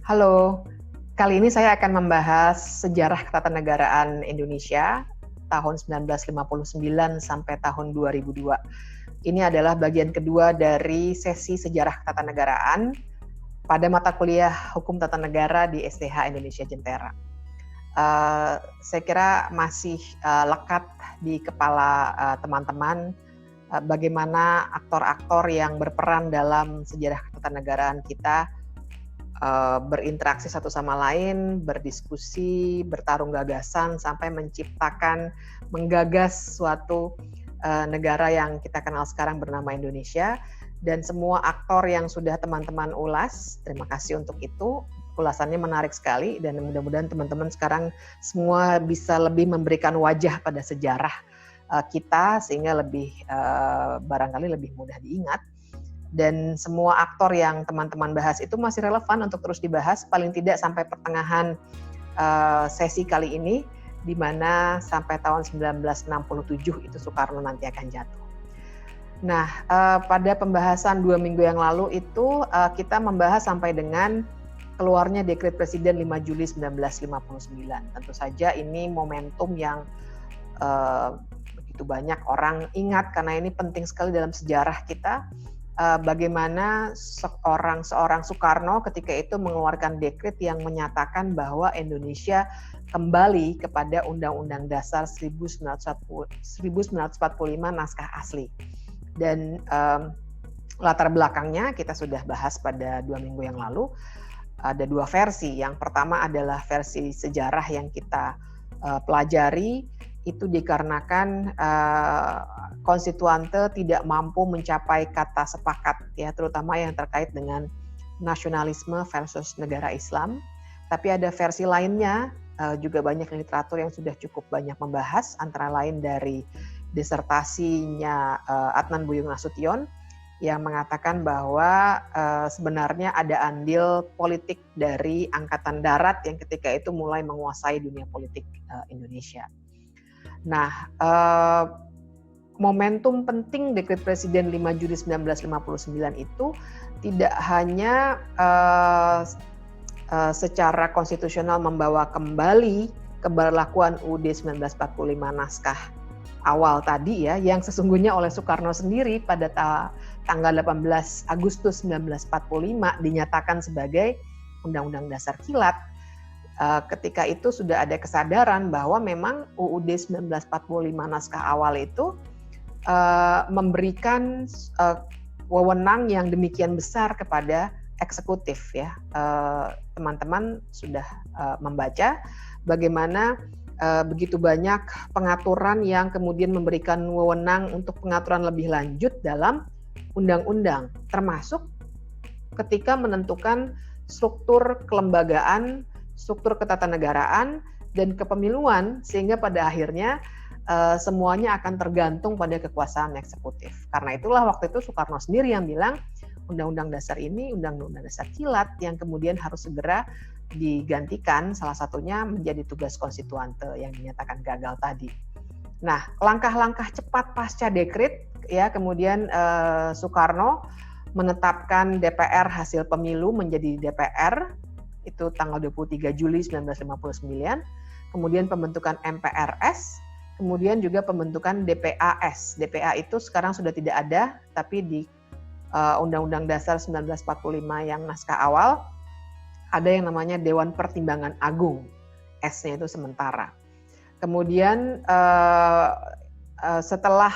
Halo, kali ini saya akan membahas sejarah ketatanegaraan Indonesia tahun 1959 sampai tahun 2002. Ini adalah bagian kedua dari sesi sejarah ketatanegaraan pada mata kuliah Hukum Tata Negara di STH Indonesia Jentera. Saya kira masih lekat di kepala teman-teman bagaimana aktor-aktor yang berperan dalam sejarah ketatanegaraan kita berinteraksi satu sama lain, berdiskusi, bertarung gagasan, sampai menciptakan, menggagas suatu negara yang kita kenal sekarang bernama Indonesia. Dan semua aktor yang sudah teman-teman ulas, terima kasih untuk itu. Ulasannya menarik sekali dan mudah-mudahan teman-teman sekarang semua bisa lebih memberikan wajah pada sejarah kita sehingga lebih barangkali lebih mudah diingat. Dan semua aktor yang teman-teman bahas itu masih relevan untuk terus dibahas, paling tidak sampai pertengahan sesi kali ini, di mana sampai tahun 1967 itu Soekarno nanti akan jatuh. Nah, pada pembahasan 2 minggu yang lalu itu kita membahas sampai dengan keluarnya Dekret Presiden 5 Juli 1959. Tentu saja ini momentum yang begitu banyak orang ingat karena ini penting sekali dalam sejarah kita. Bagaimana seorang Soekarno ketika itu mengeluarkan dekret yang menyatakan bahwa Indonesia kembali kepada Undang-Undang Dasar 1945 naskah asli. Dan latar belakangnya kita sudah bahas pada 2 minggu yang lalu. Ada 2 versi. Yang pertama adalah versi sejarah yang kita pelajari. Itu dikarenakan konstituante tidak mampu mencapai kata sepakat, ya, terutama yang terkait dengan nasionalisme versus negara Islam. Tapi ada versi lainnya, juga banyak literatur yang sudah cukup banyak membahas, antara lain dari disertasinya Adnan Buyung Nasution yang mengatakan bahwa sebenarnya ada andil politik dari Angkatan Darat yang ketika itu mulai menguasai dunia politik Indonesia. Nah, momentum penting Dekret Presiden 5 Juli 1959 itu tidak hanya secara konstitusional membawa kembali keberlakuan UUD 1945 naskah awal tadi, ya, yang sesungguhnya oleh Soekarno sendiri pada tanggal 18 Agustus 1945 dinyatakan sebagai Undang-Undang Dasar Kilat. Ketika itu sudah ada kesadaran bahwa memang UUD 1945 naskah awal itu memberikan wewenang yang demikian besar kepada eksekutif, ya. Teman-teman sudah membaca bagaimana begitu banyak pengaturan yang kemudian memberikan wewenang untuk pengaturan lebih lanjut dalam undang-undang, termasuk ketika menentukan struktur kelembagaan, struktur ketatanegaraan dan kepemiluan, sehingga pada akhirnya semuanya akan tergantung pada kekuasaan eksekutif. Karena itulah waktu itu Soekarno sendiri yang bilang Undang-Undang Dasar ini Undang-Undang Dasar Kilat yang kemudian harus segera digantikan, salah satunya menjadi tugas konstituante yang dinyatakan gagal tadi. Nah, langkah-langkah cepat pasca dekret, ya, kemudian Soekarno menetapkan DPR hasil pemilu menjadi DPR itu tanggal 23 Juli 1959, kemudian pembentukan MPRS, kemudian juga pembentukan DPAS. DPA itu sekarang sudah tidak ada, tapi di Undang-Undang Dasar 1945 yang naskah awal ada yang namanya Dewan Pertimbangan Agung, S-nya itu sementara. Kemudian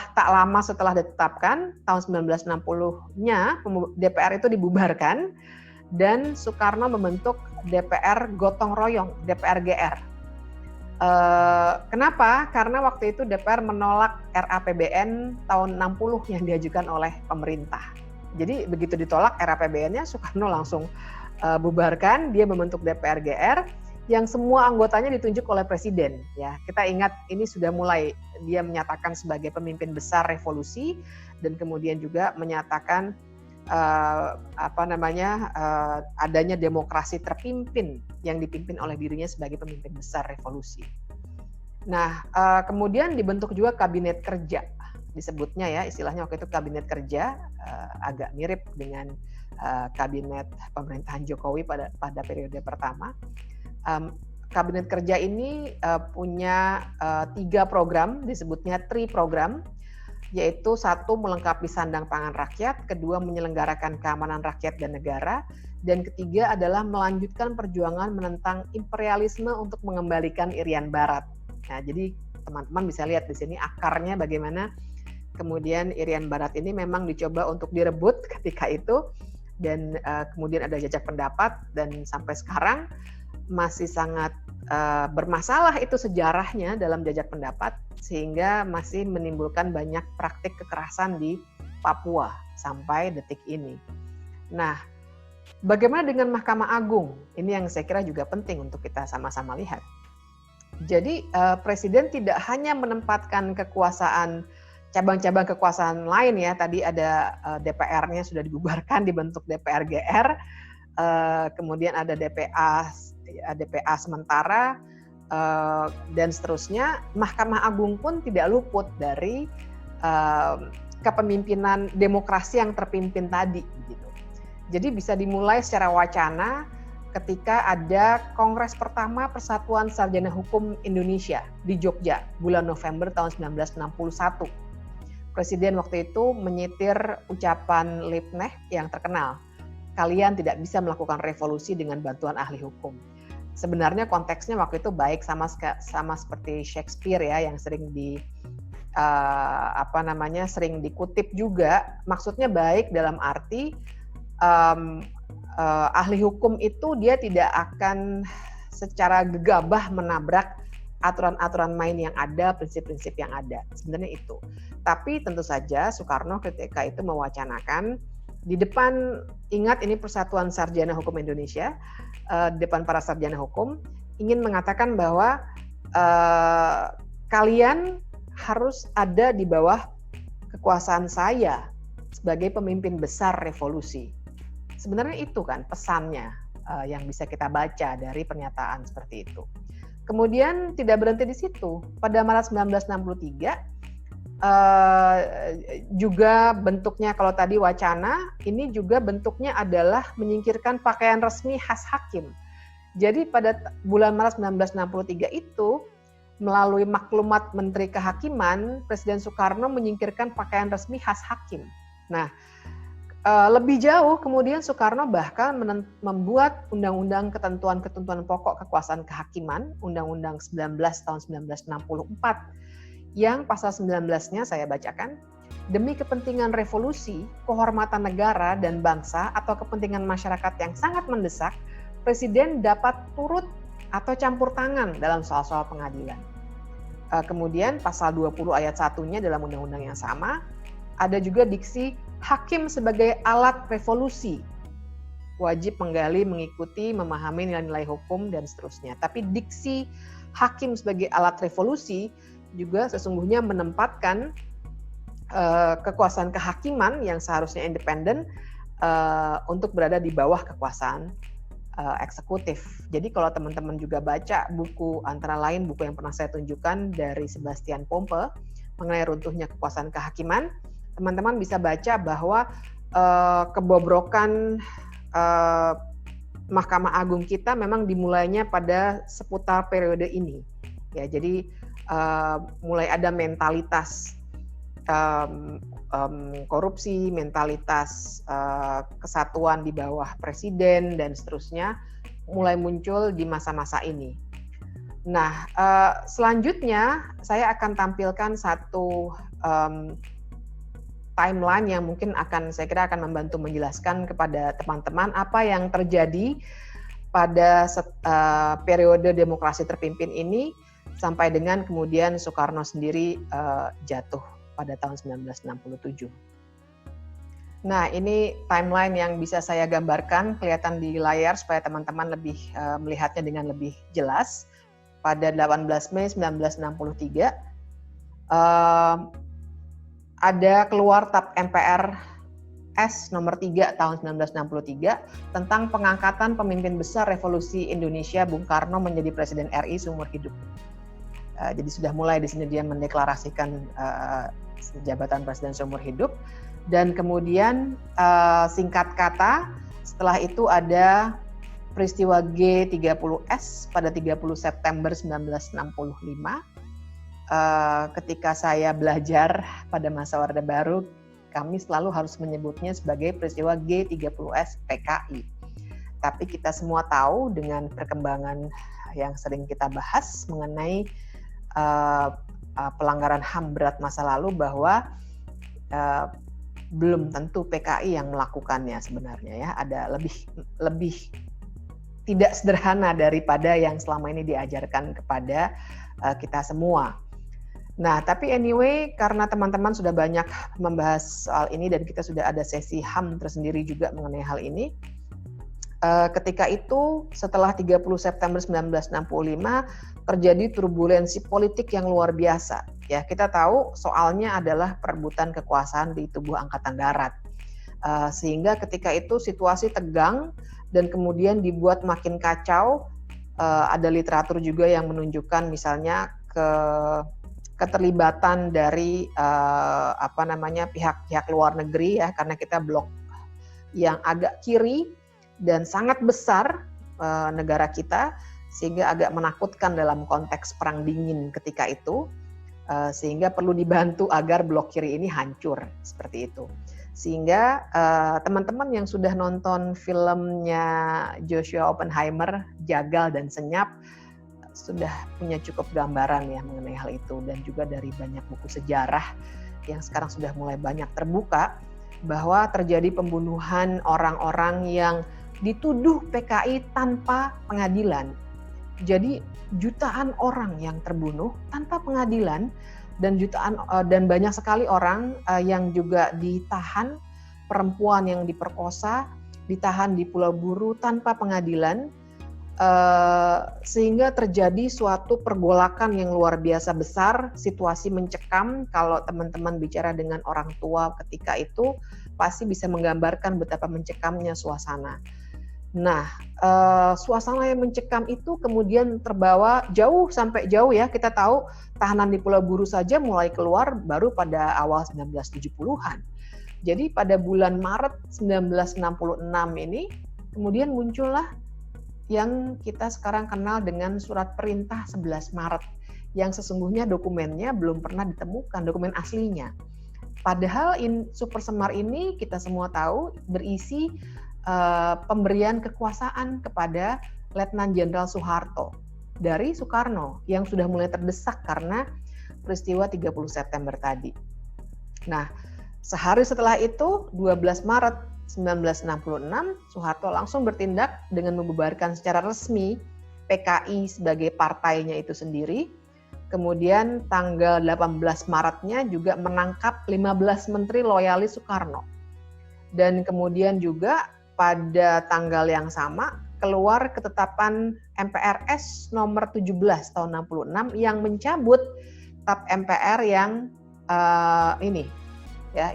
tak lama setelah ditetapkan, tahun 1960-nya DPR itu dibubarkan dan Soekarno membentuk DPR gotong royong, DPR GR. Kenapa? Karena waktu itu DPR menolak RAPBN tahun 60 yang diajukan oleh pemerintah. Jadi begitu ditolak RAPBN-nya, Soekarno langsung bubarkan, dia membentuk DPR GR yang semua anggotanya ditunjuk oleh presiden. Ya, kita ingat ini sudah mulai dia menyatakan sebagai pemimpin besar revolusi dan kemudian juga menyatakan adanya demokrasi terpimpin yang dipimpin oleh dirinya sebagai pemimpin besar revolusi. Nah, kemudian dibentuk juga kabinet kerja. disebutnya ya, istilahnya waktu itu kabinet kerja, agak mirip dengan kabinet pemerintahan Jokowi pada periode pertama. Kabinet kerja ini punya 3 program, disebutnya TRI program, yaitu 1 melengkapi sandang pangan rakyat, kedua menyelenggarakan keamanan rakyat dan negara, dan ketiga adalah melanjutkan perjuangan menentang imperialisme untuk mengembalikan Irian Barat. Nah, jadi teman-teman bisa lihat di sini akarnya bagaimana kemudian Irian Barat ini memang dicoba untuk direbut ketika itu, dan kemudian ada jajak pendapat, dan sampai sekarang masih sangat bermasalah itu sejarahnya dalam jajak pendapat, sehingga masih menimbulkan banyak praktik kekerasan di Papua sampai detik ini. Nah, bagaimana dengan Mahkamah Agung? Ini yang saya kira juga penting untuk kita sama-sama lihat. Jadi Presiden tidak hanya menempatkan kekuasaan, cabang-cabang kekuasaan lain ya, tadi ada DPR-nya sudah dibubarkan, dibentuk DPR GR, kemudian ada DPA sementara, dan seterusnya. Mahkamah Agung pun tidak luput dari kepemimpinan demokrasi yang terpimpin tadi, gitu. Jadi bisa dimulai secara wacana ketika ada Kongres pertama Persatuan Sarjana Hukum Indonesia di Jogja bulan November tahun 1961. Presiden waktu itu menyitir ucapan Liebknecht yang terkenal, "Kalian tidak bisa melakukan revolusi dengan bantuan ahli hukum." Sebenarnya konteksnya waktu itu baik, sama seperti Shakespeare ya, yang sering sering dikutip juga. Maksudnya baik dalam arti ahli hukum itu dia tidak akan secara gegabah menabrak aturan-aturan main yang ada, prinsip-prinsip yang ada. Sebenarnya itu. Tapi tentu saja Soekarno ketika itu mewacanakan di depan, ingat ini Persatuan Sarjana Hukum Indonesia, di depan para sarjana hukum, ingin mengatakan bahwa kalian harus ada di bawah kekuasaan saya sebagai pemimpin besar revolusi. Sebenarnya itu kan pesannya yang bisa kita baca dari pernyataan seperti itu. Kemudian tidak berhenti di situ. Pada Maret 1963 juga bentuknya, kalau tadi wacana, ini juga bentuknya adalah menyingkirkan pakaian resmi khas hakim. Jadi pada bulan Maret 1963 itu, melalui maklumat Menteri Kehakiman, Presiden Soekarno menyingkirkan pakaian resmi khas hakim. Nah, lebih jauh kemudian Soekarno bahkan membuat undang-undang ketentuan-ketentuan pokok kekuasaan kehakiman, Undang-Undang 19 tahun 1964, yang pasal 19-nya saya bacakan, demi kepentingan revolusi, kehormatan negara dan bangsa atau kepentingan masyarakat yang sangat mendesak, Presiden dapat turut atau campur tangan dalam soal-soal pengadilan. Kemudian pasal 20 ayat 1-nya dalam undang-undang yang sama, ada juga diksi hakim sebagai alat revolusi, wajib menggali, mengikuti, memahami nilai-nilai hukum, dan seterusnya. Tapi diksi hakim sebagai alat revolusi juga sesungguhnya menempatkan kekuasaan kehakiman yang seharusnya independen untuk berada di bawah kekuasaan eksekutif. Jadi kalau teman-teman juga baca buku, antara lain buku yang pernah saya tunjukkan dari Sebastian Pompe mengenai runtuhnya kekuasaan kehakiman, teman-teman bisa baca bahwa kebobrokan Mahkamah Agung kita memang dimulainya pada seputar periode ini. Ya, jadi mulai ada mentalitas korupsi, mentalitas kesatuan di bawah presiden dan seterusnya mulai muncul di masa-masa ini. Nah, selanjutnya saya akan tampilkan satu timeline yang mungkin saya kira akan membantu menjelaskan kepada teman-teman apa yang terjadi pada periode demokrasi terpimpin ini sampai dengan kemudian Soekarno sendiri jatuh pada tahun 1967. Nah, ini timeline yang bisa saya gambarkan, kelihatan di layar supaya teman-teman lebih melihatnya dengan lebih jelas. Pada 18 Mei 1963, ada keluar TAP MPR S nomor 3 tahun 1963 tentang pengangkatan pemimpin besar revolusi Indonesia Bung Karno menjadi Presiden RI seumur hidup. Jadi sudah mulai di sini dia mendeklarasikan jabatan presiden seumur hidup. Dan kemudian singkat kata, setelah itu ada peristiwa G30S pada 30 September 1965. Ketika saya belajar pada masa Orde Baru, kami selalu harus menyebutnya sebagai peristiwa G30S PKI. Tapi kita semua tahu dengan perkembangan yang sering kita bahas mengenai pelanggaran HAM berat masa lalu bahwa belum tentu PKI yang melakukannya sebenarnya ya, ada lebih tidak sederhana daripada yang selama ini diajarkan kepada kita semua. Nah, tapi anyway, karena teman-teman sudah banyak membahas soal ini dan kita sudah ada sesi HAM tersendiri juga mengenai hal ini, ketika itu setelah 30 September 1965 terjadi turbulensi politik yang luar biasa. Ya, kita tahu soalnya adalah perebutan kekuasaan di tubuh Angkatan Darat. Sehingga ketika itu situasi tegang dan kemudian dibuat makin kacau. Ada literatur juga yang menunjukkan misalnya keterlibatan dari pihak-pihak luar negeri ya, karena kita blok yang agak kiri dan sangat besar negara kita, sehingga agak menakutkan dalam konteks perang dingin ketika itu, sehingga perlu dibantu agar blok kiri ini hancur seperti itu. Sehingga teman-teman yang sudah nonton filmnya Joshua Oppenheimer, Jagal dan Senyap, sudah punya cukup gambaran ya mengenai hal itu, dan juga dari banyak buku sejarah yang sekarang sudah mulai banyak terbuka bahwa terjadi pembunuhan orang-orang yang dituduh PKI tanpa pengadilan. Jadi jutaan orang yang terbunuh tanpa pengadilan dan banyak sekali orang yang juga ditahan, perempuan yang diperkosa, ditahan di Pulau Buru tanpa pengadilan, sehingga terjadi suatu pergolakan yang luar biasa besar, situasi mencekam. Kalau teman-teman bicara dengan orang tua ketika itu pasti bisa menggambarkan betapa mencekamnya suasana. Nah, suasana yang mencekam itu kemudian terbawa sampai jauh ya. Kita tahu tahanan di Pulau Buru saja mulai keluar baru pada awal 1970-an. Jadi pada bulan Maret 1966 ini kemudian muncullah yang kita sekarang kenal dengan Surat Perintah 11 Maret yang sesungguhnya dokumennya belum pernah ditemukan, dokumen aslinya. Padahal Super Semar ini kita semua tahu berisi pemberian kekuasaan kepada Letnan Jenderal Soeharto dari Soekarno yang sudah mulai terdesak karena peristiwa 30 September tadi. Nah, sehari setelah itu 12 Maret 1966 Soeharto langsung bertindak dengan membubarkan secara resmi PKI sebagai partainya itu sendiri. Kemudian tanggal 18 Maretnya juga menangkap 15 menteri loyalis Soekarno. Dan kemudian juga pada tanggal yang sama keluar ketetapan MPRS nomor 17 tahun 66 yang mencabut TAP MPR yang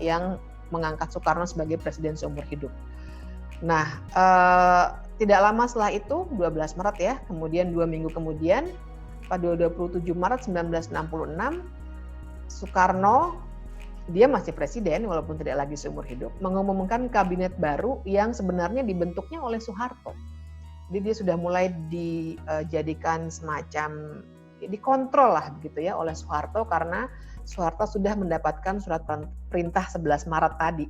yang mengangkat Soekarno sebagai presiden seumur hidup. Nah, tidak lama setelah itu 12 Maret ya, kemudian 2 minggu kemudian pada 27 Maret 1966 Soekarno, dia masih presiden walaupun tidak lagi seumur hidup, mengumumkan kabinet baru yang sebenarnya dibentuknya oleh Soeharto. Jadi dia sudah mulai dijadikan semacam dikontrol lah begitu ya oleh Soeharto, karena Soeharto sudah mendapatkan surat perintah 11 Maret tadi.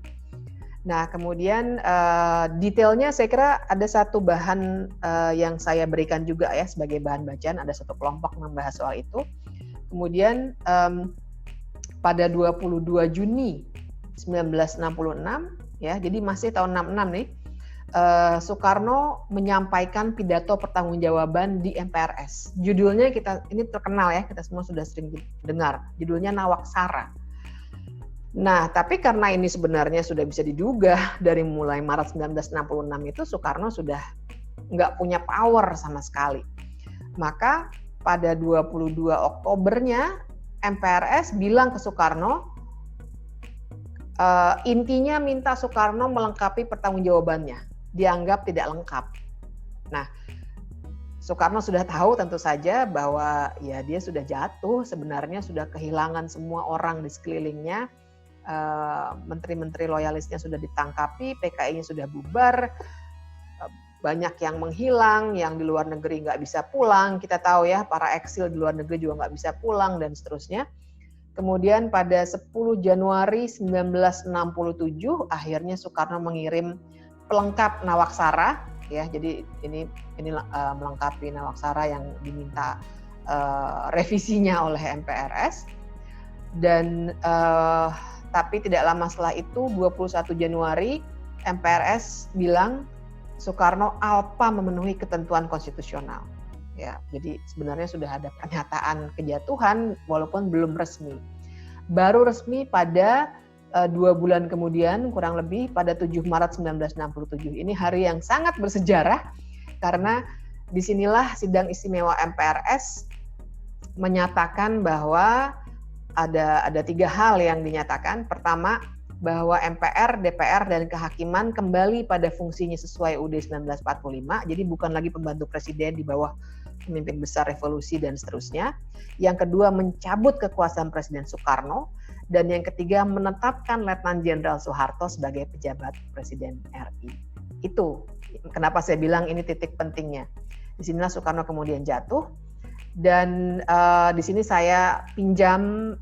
Nah, kemudian detailnya saya kira ada satu bahan yang saya berikan juga ya sebagai bahan bacaan, ada satu kelompok membahas soal itu. Kemudian pada 22 Juni 1966 ya, jadi masih tahun 66 nih, Soekarno menyampaikan pidato pertanggungjawaban di MPRS. Judulnya ini terkenal ya, kita semua sudah sering dengar. Judulnya Nawaksara. Nah, tapi karena ini sebenarnya sudah bisa diduga dari mulai Maret 1966 itu Soekarno sudah nggak punya power sama sekali. Maka pada 22 Oktobernya MPRS bilang ke Soekarno, intinya minta Soekarno melengkapi pertanggungjawabannya, dianggap tidak lengkap. Nah, Soekarno sudah tahu tentu saja bahwa ya dia sudah jatuh, sebenarnya sudah kehilangan semua orang di sekelilingnya, menteri-menteri loyalisnya sudah ditangkapi, PKI-nya sudah bubar, banyak yang menghilang, yang di luar negeri nggak bisa pulang, kita tahu ya para eksil di luar negeri juga nggak bisa pulang dan seterusnya. Kemudian pada 10 Januari 1967 akhirnya Soekarno mengirim pelengkap Nawaksara, ya, jadi ini melengkapi Nawaksara yang diminta revisinya oleh MPRS. Dan tapi tidak lama setelah itu 21 Januari MPRS bilang Soekarno alpa memenuhi ketentuan konstitusional. Ya, jadi sebenarnya sudah ada pernyataan kejatuhan walaupun belum resmi. Baru resmi pada 2 bulan kemudian, kurang lebih pada 7 Maret 1967. Ini hari yang sangat bersejarah karena disinilah sidang istimewa MPRS menyatakan bahwa ada 3 hal yang dinyatakan. Pertama, bahwa MPR, DPR, dan kehakiman kembali pada fungsinya sesuai UUD 1945, jadi bukan lagi pembantu presiden di bawah pemimpin besar revolusi dan seterusnya. Yang kedua, mencabut kekuasaan Presiden Soekarno. Dan yang ketiga, menetapkan Letnan Jenderal Soeharto sebagai pejabat Presiden RI. Itu kenapa saya bilang ini titik pentingnya. Di sinilah Soekarno kemudian jatuh. Dan di sini saya pinjam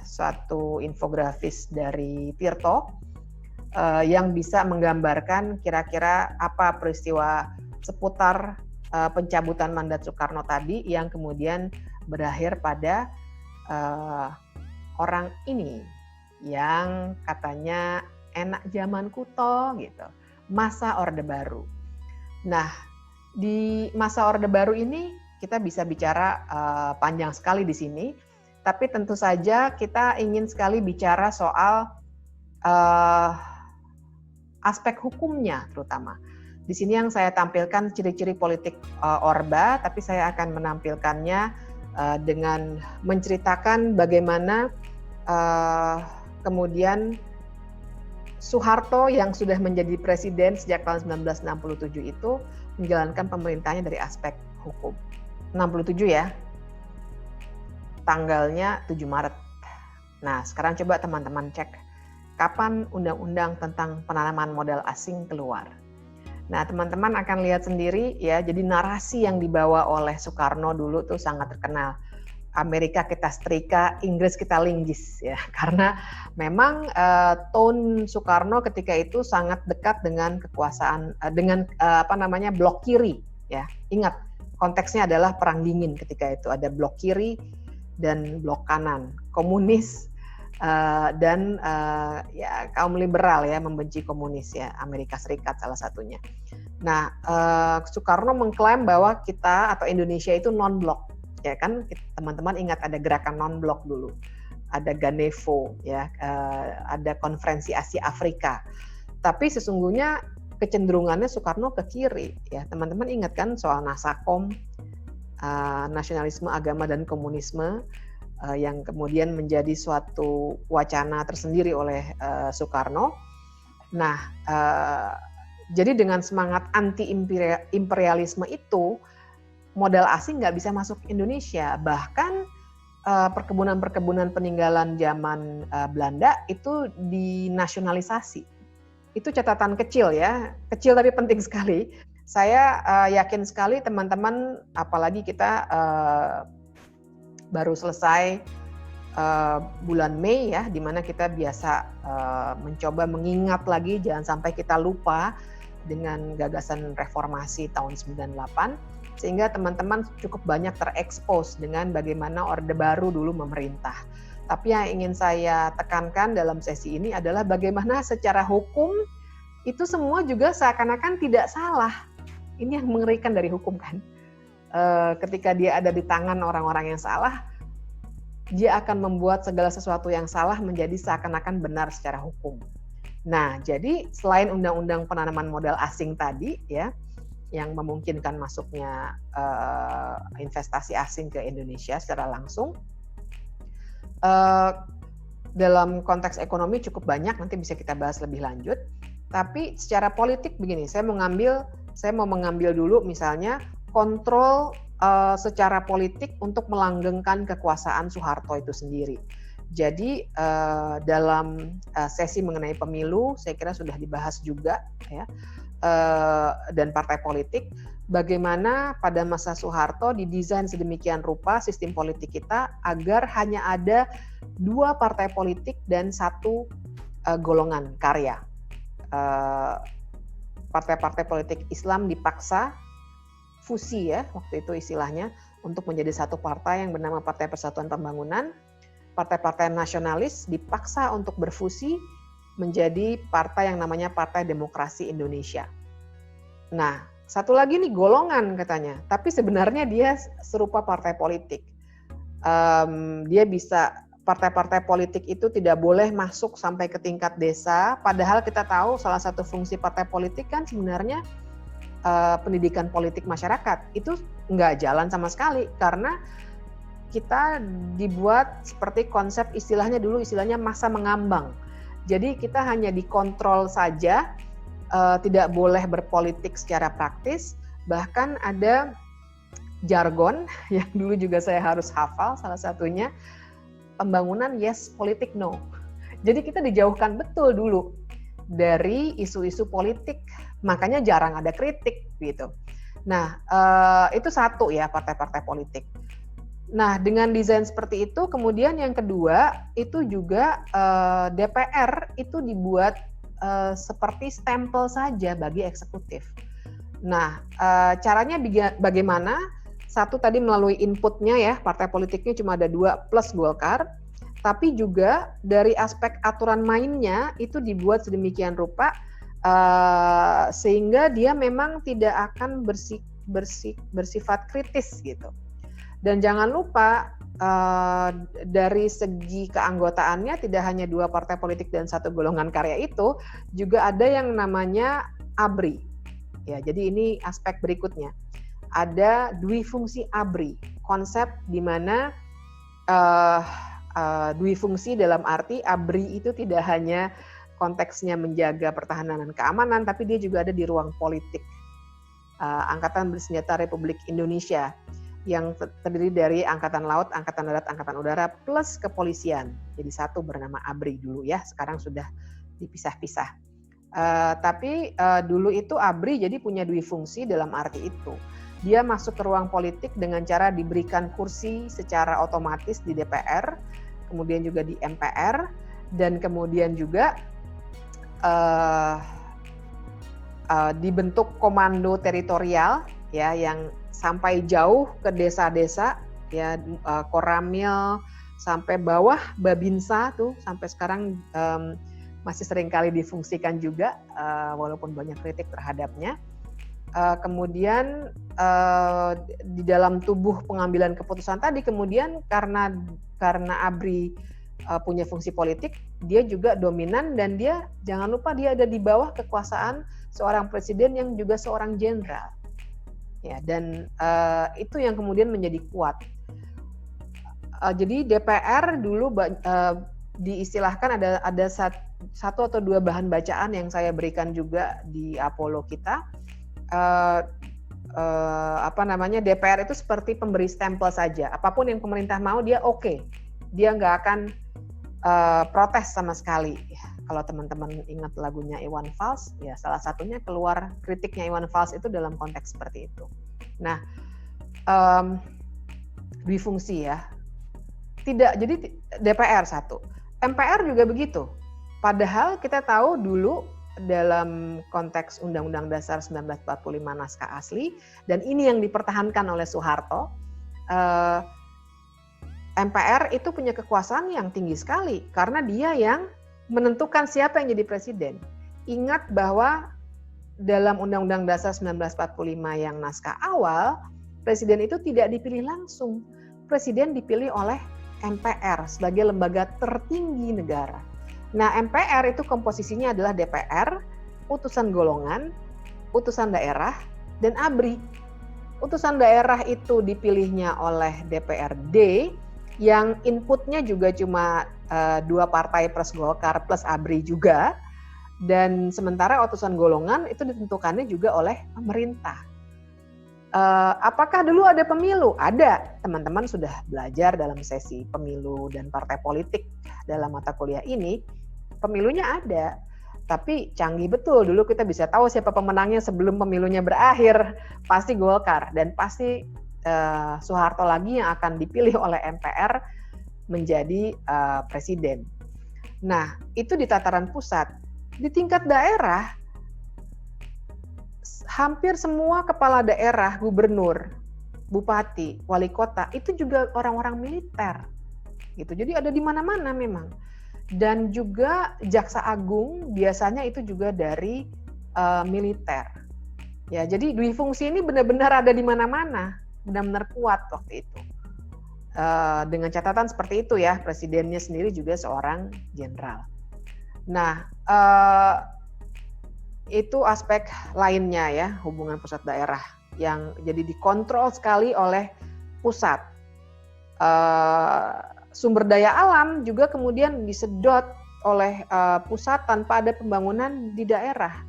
suatu infografis dari Tirto yang bisa menggambarkan kira-kira apa peristiwa seputar pencabutan mandat Soekarno tadi yang kemudian berakhir pada orang ini yang katanya enak zaman kuto gitu, masa Orde Baru. Nah, di masa Orde Baru ini kita bisa bicara panjang sekali di sini, tapi tentu saja kita ingin sekali bicara soal aspek hukumnya terutama. Di sini yang saya tampilkan ciri-ciri politik Orba, tapi saya akan menampilkannya dengan menceritakan bagaimana kemudian Soeharto yang sudah menjadi presiden sejak tahun 1967 itu menjalankan pemerintahnya dari aspek hukum. 67 ya, tanggalnya 7 Maret. Nah, sekarang coba teman-teman cek kapan undang-undang tentang penanaman modal asing keluar. Nah, teman-teman akan lihat sendiri ya, jadi narasi yang dibawa oleh Soekarno dulu tuh sangat terkenal. Amerika kita setrika, Inggris kita linggis ya, karena memang tone Soekarno ketika itu sangat dekat dengan kekuasaan, dengan blok kiri ya. Ingat, konteksnya adalah perang dingin ketika itu, ada blok kiri dan blok kanan, komunis dan ya kaum liberal ya, membenci komunis ya, Amerika Serikat salah satunya. Nah, Soekarno mengklaim bahwa kita atau Indonesia itu non-blok, ya kan? Teman-teman ingat ada gerakan non-blok dulu, ada Ganevo ya, ada konferensi Asia Afrika. Tapi sesungguhnya kecenderungannya Soekarno ke kiri ya. Teman-teman ingat kan soal Nasakom, nasionalisme agama dan komunisme, yang kemudian menjadi suatu wacana tersendiri oleh Soekarno. Nah, jadi dengan semangat anti-imperialisme itu, modal asing nggak bisa masuk Indonesia. Bahkan perkebunan-perkebunan peninggalan zaman Belanda itu dinasionalisasi. Itu catatan kecil ya, kecil tapi penting sekali. Saya yakin sekali teman-teman, apalagi kita baru selesai bulan Mei ya, di mana kita biasa mencoba mengingat lagi, jangan sampai kita lupa dengan gagasan reformasi tahun 98, sehingga teman-teman cukup banyak terekspos dengan bagaimana Orde Baru dulu memerintah. Tapi yang ingin saya tekankan dalam sesi ini adalah bagaimana secara hukum itu semua juga seakan-akan tidak salah. Ini yang mengerikan dari hukum kan. Ketika dia ada di tangan orang-orang yang salah, dia akan membuat segala sesuatu yang salah menjadi seakan-akan benar secara hukum. Nah, jadi selain undang-undang penanaman modal asing tadi ya, yang memungkinkan masuknya investasi asing ke Indonesia secara langsung, dalam konteks ekonomi cukup banyak, nanti bisa kita bahas lebih lanjut. Tapi secara politik begini, saya mau mengambil dulu misalnya kontrol secara politik untuk melanggengkan kekuasaan Soeharto itu sendiri. Jadi dalam sesi mengenai pemilu, saya kira sudah dibahas juga ya, dan partai politik, bagaimana pada masa Soeharto didesain sedemikian rupa sistem politik kita agar hanya ada 2 partai politik dan 1 golongan karya. Partai-partai politik Islam dipaksa fusi ya, waktu itu istilahnya, untuk menjadi 1 partai yang bernama Partai Persatuan Pembangunan. Partai-partai nasionalis dipaksa untuk berfusi menjadi partai yang namanya Partai Demokrasi Indonesia. Nah, satu lagi nih golongan katanya, tapi sebenarnya dia serupa partai politik. Dia bisa, partai-partai politik itu tidak boleh masuk sampai ke tingkat desa, padahal kita tahu salah satu fungsi partai politik kan sebenarnya pendidikan politik masyarakat. Itu nggak jalan sama sekali, karena kita dibuat seperti konsep istilahnya masa mengambang. Jadi kita hanya dikontrol saja, tidak boleh berpolitik secara praktis, bahkan ada jargon yang dulu juga saya harus hafal, salah satunya pembangunan yes, politik no. Jadi kita dijauhkan betul dulu dari isu-isu politik, makanya jarang ada kritik gitu. Nah, itu satu ya, partai-partai politik. Nah, dengan desain seperti itu, kemudian yang kedua itu juga DPR itu dibuat seperti stempel saja bagi eksekutif. Nah, caranya bagaimana? Satu tadi melalui inputnya ya, partai politiknya cuma ada 2 plus Golkar, tapi juga dari aspek aturan mainnya itu dibuat sedemikian rupa sehingga dia memang tidak akan bersifat kritis gitu. Dan jangan lupa dari segi keanggotaannya tidak hanya 2 partai politik dan 1 golongan karya itu, juga ada yang namanya ABRI. Ya, jadi ini aspek berikutnya. Ada dwifungsi ABRI, konsep di mana dwifungsi dalam arti ABRI itu tidak hanya konteksnya menjaga pertahanan dan keamanan, tapi dia juga ada di ruang politik. Angkatan Bersenjata Republik Indonesia yang terdiri dari Angkatan Laut, Angkatan Darat, Angkatan Udara, plus kepolisian. Jadi 1 bernama ABRI dulu ya, sekarang sudah dipisah-pisah. Tapi dulu itu ABRI jadi punya dwifungsi dalam arti itu. Dia masuk ke ruang politik dengan cara diberikan kursi secara otomatis di DPR, kemudian juga di MPR, dan kemudian juga dibentuk komando teritorial ya, yang sampai jauh ke desa-desa ya, Koramil sampai bawah Babinsa tuh sampai sekarang masih seringkali difungsikan juga walaupun banyak kritik terhadapnya. Kemudian di dalam tubuh pengambilan keputusan tadi kemudian karena ABRI punya fungsi politik, dia juga dominan dan dia jangan lupa dia ada di bawah kekuasaan seorang presiden yang juga seorang jenderal. Ya, dan itu yang kemudian menjadi kuat. Jadi DPR dulu diistilahkan ada 1 atau 2 bahan bacaan yang saya berikan juga di Apollo kita. DPR itu seperti pemberi stempel saja. Apapun yang pemerintah mau dia oke. Dia nggak akan protes sama sekali. Kalau teman-teman ingat lagunya Iwan Fals, ya salah satunya keluar kritiknya Iwan Fals itu dalam konteks seperti itu. Nah, dwifungsi ya. Jadi DPR 1. MPR juga begitu. Padahal kita tahu dulu dalam konteks Undang-Undang Dasar 1945 naskah asli, dan ini yang dipertahankan oleh Soeharto, MPR itu punya kekuasaan yang tinggi sekali karena dia yang menentukan siapa yang jadi presiden. Ingat bahwa dalam Undang-Undang Dasar 1945 yang naskah awal, presiden itu tidak dipilih langsung. Presiden dipilih oleh MPR sebagai lembaga tertinggi negara. Nah, MPR itu komposisinya adalah DPR, utusan golongan, utusan daerah, dan ABRI. Utusan daerah itu dipilihnya oleh DPRD, yang inputnya juga cuma 2 partai plus Golkar plus ABRI juga. Dan sementara utusan golongan itu ditentukannya juga oleh pemerintah. Apakah dulu ada pemilu? Ada. Teman-teman sudah belajar dalam sesi pemilu dan partai politik dalam mata kuliah ini. Pemilunya ada. Tapi canggih betul, dulu kita bisa tahu siapa pemenangnya sebelum pemilunya berakhir. Pasti Golkar dan pasti Soeharto lagi yang akan dipilih oleh MPR menjadi presiden. Nah, itu di tataran pusat. Di tingkat daerah, hampir semua kepala daerah, gubernur, bupati, wali kota, itu juga orang-orang militer. Gitu. Jadi ada di mana-mana memang. Dan juga jaksa agung biasanya itu juga dari militer. Ya, jadi dui fungsi ini benar-benar ada di mana-mana, benar-benar kuat waktu itu. Dengan catatan seperti itu ya, presidennya sendiri juga seorang jenderal. Nah, itu aspek lainnya ya, hubungan pusat daerah yang jadi dikontrol sekali oleh pusat. Sumber daya alam juga kemudian disedot oleh pusat tanpa ada pembangunan di daerah.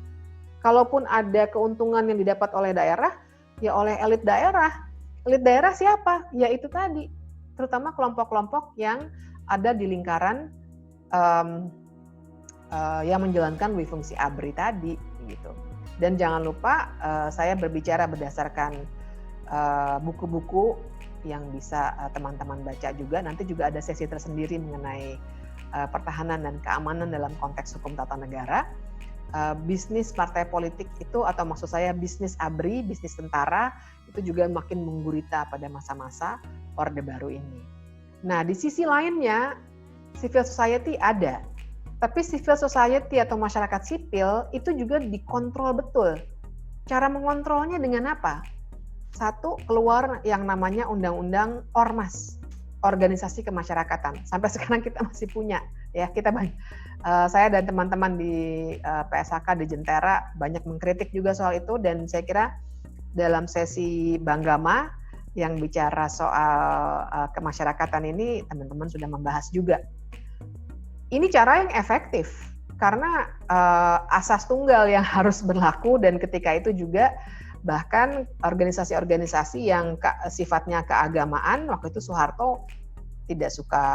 Kalaupun ada keuntungan yang didapat oleh daerah, ya oleh elit daerah. Elit daerah siapa? Ya itu tadi, terutama kelompok-kelompok yang ada di lingkaran yang menjalankan dui fungsi ABRI tadi gitu. Dan jangan lupa saya berbicara berdasarkan buku-buku yang bisa teman-teman baca juga. Nanti juga ada sesi tersendiri mengenai pertahanan dan keamanan dalam konteks hukum tata negara. Bisnis partai politik itu, atau maksud saya bisnis ABRI, bisnis tentara, itu juga makin menggurita pada masa-masa Orde Baru ini. Nah, di sisi lainnya civil society ada. Tapi civil society atau masyarakat sipil itu juga dikontrol betul. Cara mengontrolnya dengan apa? Satu, keluar yang namanya Undang-Undang Ormas, organisasi kemasyarakatan. Sampai sekarang kita masih punya, ya kita banyak. Saya dan teman-teman di PSHK di Jentera banyak mengkritik juga soal itu, dan saya kira dalam sesi Banggama yang bicara soal kemasyarakatan ini teman-teman sudah membahas juga. Ini cara yang efektif karena asas tunggal yang harus berlaku, dan ketika itu juga bahkan organisasi-organisasi yang sifatnya keagamaan, waktu itu Soeharto tidak suka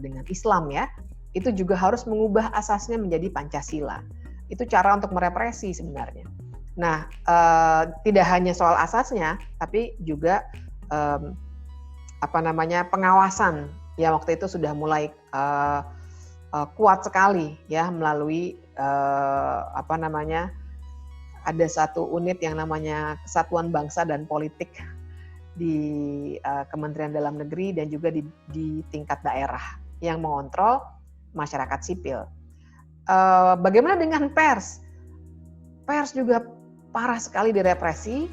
dengan Islam ya, itu juga harus mengubah asasnya menjadi Pancasila. Itu cara untuk merepresi sebenarnya. Nah, tidak hanya soal asasnya, tapi juga pengawasan ya, waktu itu sudah mulai kuat sekali ya, melalui ada satu unit yang namanya Kesatuan Bangsa dan Politik di Kementerian Dalam Negeri dan juga di tingkat daerah yang mengontrol masyarakat sipil. Bagaimana dengan pers? Pers juga parah sekali direpresi.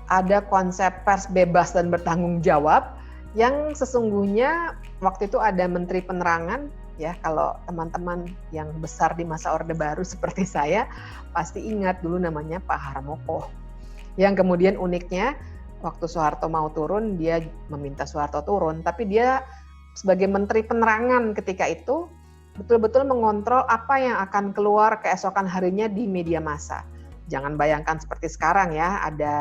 Ada konsep pers bebas dan bertanggung jawab yang sesungguhnya waktu itu ada Menteri Penerangan. Ya, kalau teman-teman yang besar di masa Orde Baru seperti saya pasti ingat dulu namanya Pak Harmoko. Yang kemudian uniknya waktu Soeharto mau turun, dia meminta Soeharto turun, tapi dia sebagai Menteri Penerangan ketika itu betul-betul mengontrol apa yang akan keluar keesokan harinya di media massa. Jangan bayangkan seperti sekarang ya, ada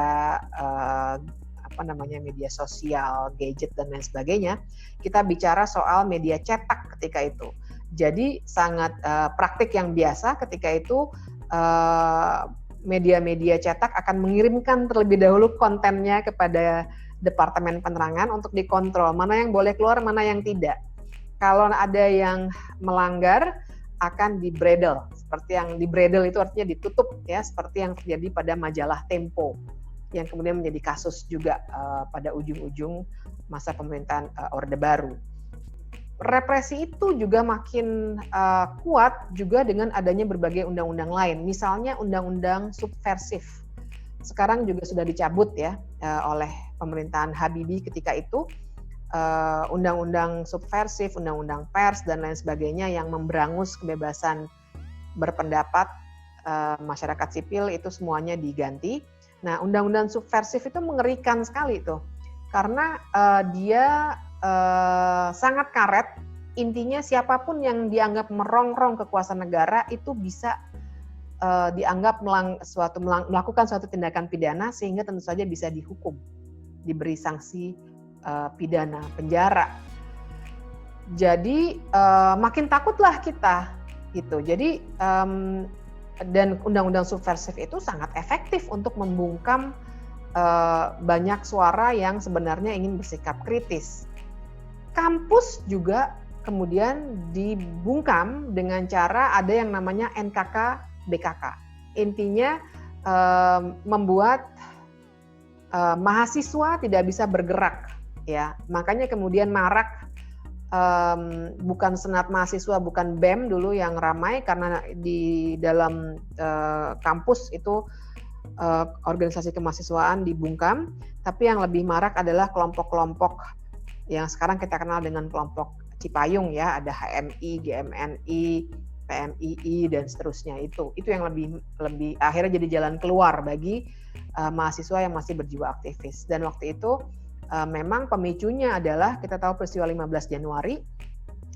media sosial, gadget dan lain sebagainya. Kita bicara soal media cetak ketika itu. Jadi sangat praktik yang biasa ketika itu, media-media cetak akan mengirimkan terlebih dahulu kontennya kepada Departemen Penerangan untuk dikontrol mana yang boleh keluar, mana yang tidak. Kalau ada yang melanggar akan dibredel. Seperti yang dibredel itu artinya ditutup ya, seperti yang terjadi pada majalah Tempo, yang kemudian menjadi kasus juga pada ujung-ujung masa pemerintahan Orde Baru. Represi itu juga makin kuat juga dengan adanya berbagai undang-undang lain, misalnya undang-undang subversif. Sekarang juga sudah dicabut ya oleh pemerintahan Habibie ketika itu, undang-undang subversif, undang-undang pers dan lain sebagainya yang memberangus kebebasan berpendapat masyarakat sipil, itu semuanya diganti. Nah, undang-undang subversif itu mengerikan sekali tuh, karena dia sangat karet. Intinya siapapun yang dianggap merongrong kekuasaan negara itu bisa dianggap melakukan suatu tindakan pidana sehingga tentu saja bisa dihukum, diberi sanksi pidana penjara. Jadi makin takutlah kita gitu. Jadi dan undang-undang subversif itu sangat efektif untuk membungkam banyak suara yang sebenarnya ingin bersikap kritis. Kampus juga kemudian dibungkam dengan cara ada yang namanya NKK BKK. Intinya membuat mahasiswa tidak bisa bergerak, ya. Makanya kemudian marak bukan senat mahasiswa, bukan BEM dulu yang ramai karena di dalam kampus itu organisasi kemahasiswaan dibungkam, tapi yang lebih marak adalah kelompok-kelompok yang sekarang kita kenal dengan kelompok Cipayung, ya, ada HMI, GMNI, PMII dan seterusnya. Itu yang lebih akhirnya jadi jalan keluar bagi mahasiswa yang masih berjiwa aktivis. Dan waktu itu memang pemicunya adalah, kita tahu peristiwa 15 Januari,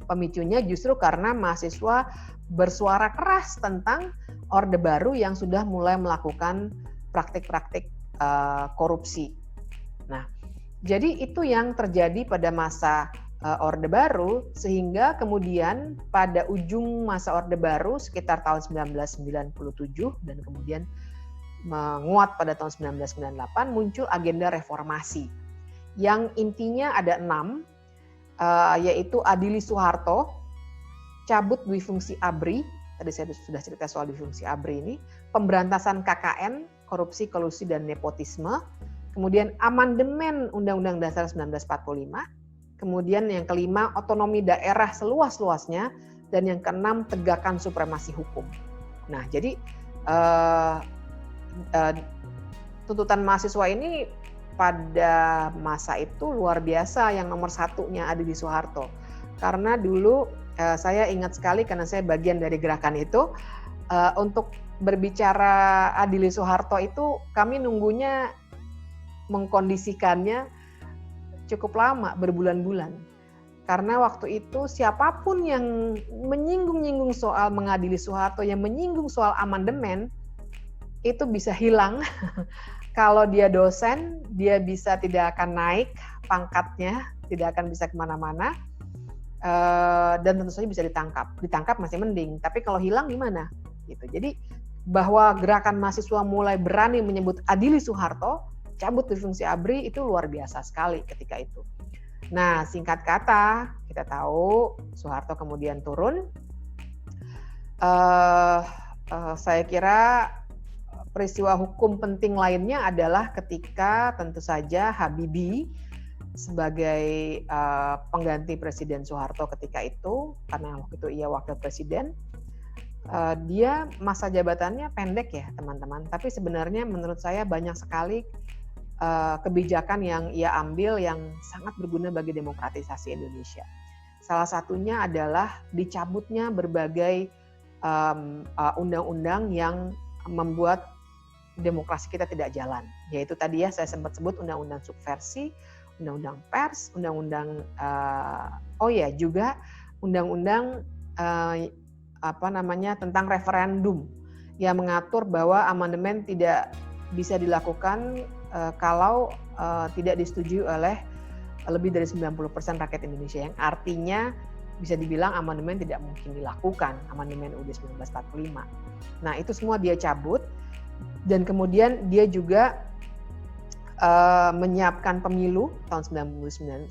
pemicunya justru karena mahasiswa bersuara keras tentang Orde Baru yang sudah mulai melakukan praktik-praktik korupsi. Nah, jadi itu yang terjadi pada masa Orde Baru, sehingga kemudian pada ujung masa Orde Baru sekitar tahun 1997 dan kemudian menguat pada tahun 1998 muncul agenda reformasi yang intinya ada 6, yaitu adili Soeharto, cabut duifungsi ABRI, tadi saya sudah cerita soal duifungsi ABRI ini, pemberantasan KKN, korupsi, kolusi, dan nepotisme, kemudian amandemen Undang-Undang Dasar 1945, kemudian yang kelima otonomi daerah seluas-luasnya, dan yang keenam tegakkan supremasi hukum. Nah, jadi tuntutan mahasiswa ini pada masa itu luar biasa. Yang nomor satunya adili Soeharto, karena dulu saya ingat sekali karena saya bagian dari gerakan itu, untuk berbicara adili Soeharto itu kami nunggunya, mengkondisikannya cukup lama, berbulan-bulan. Karena waktu itu siapapun yang menyinggung-nyinggung soal mengadili Soeharto, yang menyinggung soal amandemen, itu bisa hilang. Kalau dia dosen, dia bisa tidak akan naik pangkatnya, tidak akan bisa kemana-mana, dan tentu saja bisa ditangkap. Ditangkap masih mending, tapi kalau hilang gimana? Gitu. Jadi bahwa gerakan mahasiswa mulai berani menyebut adili Soeharto, cabut duifungsi ABRI, itu luar biasa sekali ketika itu. Nah, singkat kata, kita tahu Soeharto kemudian turun. Saya kira peristiwa hukum penting lainnya adalah ketika tentu saja Habibie sebagai pengganti Presiden Soeharto ketika itu, karena waktu itu ia wakil presiden, dia masa jabatannya pendek ya teman-teman, tapi sebenarnya menurut saya banyak sekali kebijakan yang ia ambil yang sangat berguna bagi demokratisasi Indonesia. Salah satunya adalah dicabutnya berbagai undang-undang yang membuat demokrasi kita tidak jalan, yaitu tadi ya saya sempat sebut undang-undang subversi, undang-undang pers, undang-undang juga undang-undang tentang referendum yang mengatur bahwa amandemen tidak bisa dilakukan kalau tidak disetujui oleh lebih dari 90% rakyat Indonesia, yang artinya bisa dibilang amandemen tidak mungkin dilakukan, amandemen UUD 1945. Nah, itu semua dia cabut. Dan kemudian dia juga menyiapkan pemilu tahun 1999,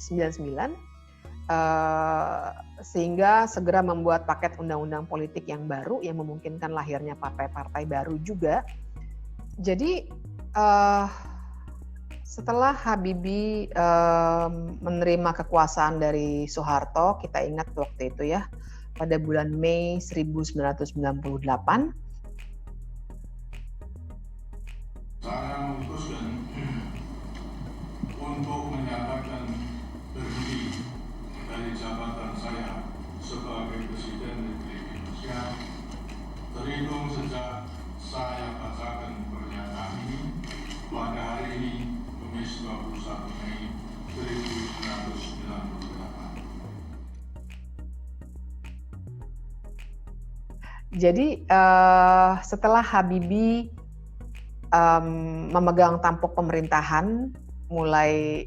sehingga segera membuat paket undang-undang politik yang baru yang memungkinkan lahirnya partai-partai baru juga. Jadi setelah Habibie menerima kekuasaan dari Soeharto, kita ingat waktu itu ya, pada bulan Mei 1998, saya memutuskan untuk menyatakan berhenti dari jabatan saya sebagai Presiden Republik Indonesia terhitung sejak saya bacakan pernyataan ini pada hari ini, Kamis 21 Mei 1998. Jadi setelah Habibie memegang tampuk pemerintahan mulai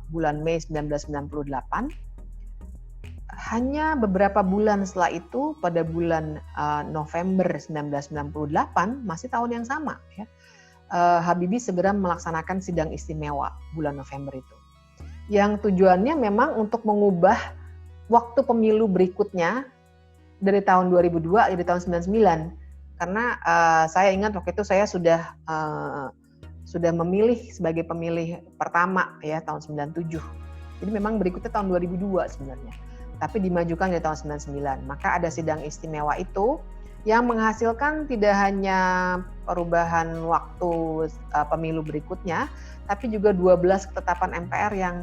bulan Mei 1998, hanya beberapa bulan setelah itu pada bulan November 1998, masih tahun yang sama ya, Habibie segera melaksanakan sidang istimewa bulan November itu. Yang tujuannya memang untuk mengubah waktu pemilu berikutnya dari tahun 2002 jadi tahun 99. Karena saya ingat waktu itu saya sudah memilih sebagai pemilih pertama ya tahun 97. Jadi memang berikutnya tahun 2002 sebenarnya. Tapi dimajukan dari tahun 99. Maka ada sidang istimewa itu yang menghasilkan tidak hanya perubahan waktu pemilu berikutnya, tapi juga 12 ketetapan MPR yang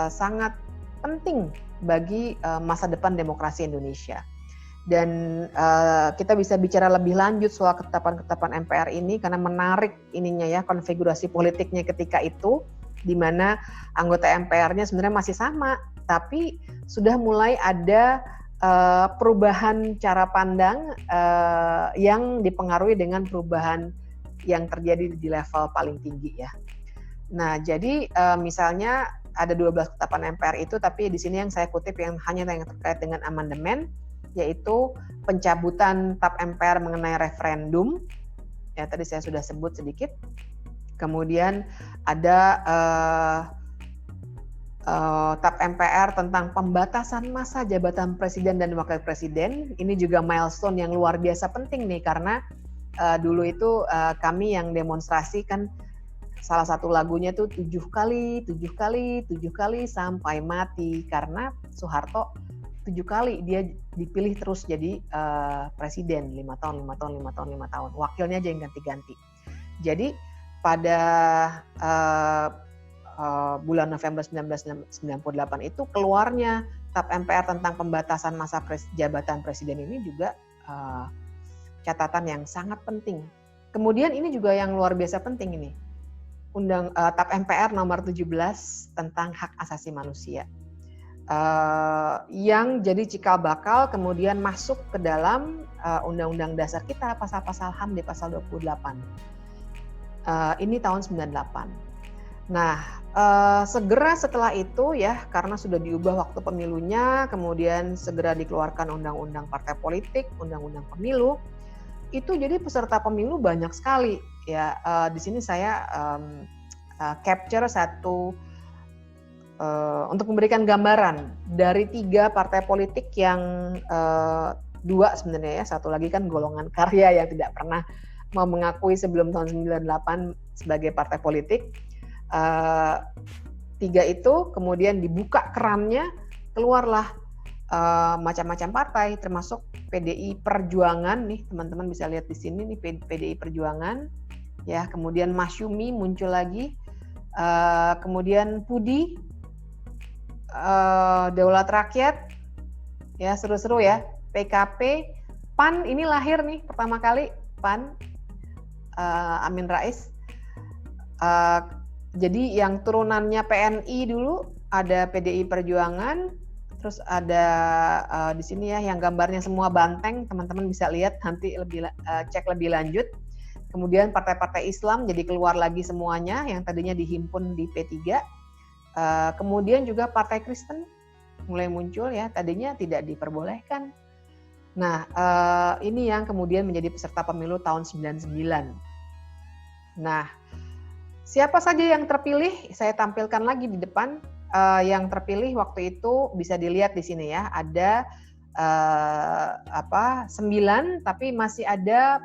sangat penting bagi masa depan demokrasi Indonesia. Dan kita bisa bicara lebih lanjut soal ketetapan-ketetapan MPR ini karena menarik ininya ya, konfigurasi politiknya ketika itu, di mana anggota MPR-nya sebenarnya masih sama, tapi sudah mulai ada perubahan cara pandang yang dipengaruhi dengan perubahan yang terjadi di level paling tinggi ya. Nah, jadi misalnya ada 12 ketetapan MPR itu, tapi di sini yang saya kutip yang hanya yang terkait dengan amandemen, yaitu pencabutan TAP MPR mengenai referendum, ya tadi saya sudah sebut sedikit. Kemudian ada TAP MPR tentang pembatasan masa jabatan presiden dan wakil presiden. Ini juga milestone yang luar biasa penting nih, karena dulu itu kami yang demonstrasi kan salah satu lagunya tuh 7 kali sampai mati, karena Soeharto 7 kali dia dipilih terus jadi presiden 5 tahun. Wakilnya aja yang ganti-ganti. Jadi pada bulan November 1998 itu keluarnya TAP MPR tentang pembatasan masa jabatan presiden ini juga catatan yang sangat penting. Kemudian ini juga yang luar biasa penting ini. TAP MPR nomor 17 tentang hak asasi manusia. Yang jadi cikal bakal kemudian masuk ke dalam Undang-Undang Dasar kita, pasal-pasal HAM di pasal 28. Ini tahun 98. Nah, segera setelah itu ya, karena sudah diubah waktu pemilunya, kemudian segera dikeluarkan Undang-Undang Partai Politik, Undang-Undang Pemilu. Itu jadi peserta pemilu banyak sekali ya. Di sini saya capture satu untuk memberikan gambaran dari 3 partai politik yang 2 sebenarnya ya, satu lagi kan golongan karya yang tidak pernah mau mengakui sebelum tahun 98 sebagai partai politik. 3 itu kemudian dibuka kerannya, keluarlah macam-macam partai, termasuk PDI Perjuangan nih, teman-teman bisa lihat di sini nih PDI Perjuangan ya. Kemudian Masyumi muncul lagi, kemudian PUDI, Daulat Rakyat ya, seru-seru ya, PKP, PAN ini lahir nih pertama kali, PAN, Amin Rais. Jadi yang turunannya PNI dulu ada PDI Perjuangan, terus ada di sini ya yang gambarnya semua banteng, teman-teman bisa lihat nanti cek lebih lanjut. Kemudian partai-partai Islam jadi keluar lagi semuanya yang tadinya dihimpun di P3. Kemudian juga Partai Kristen mulai muncul ya, tadinya tidak diperbolehkan. Nah, ini yang kemudian menjadi peserta pemilu tahun 99. Nah, siapa saja yang terpilih, saya tampilkan lagi di depan. Yang terpilih waktu itu bisa dilihat di sini ya, ada 9, tapi masih ada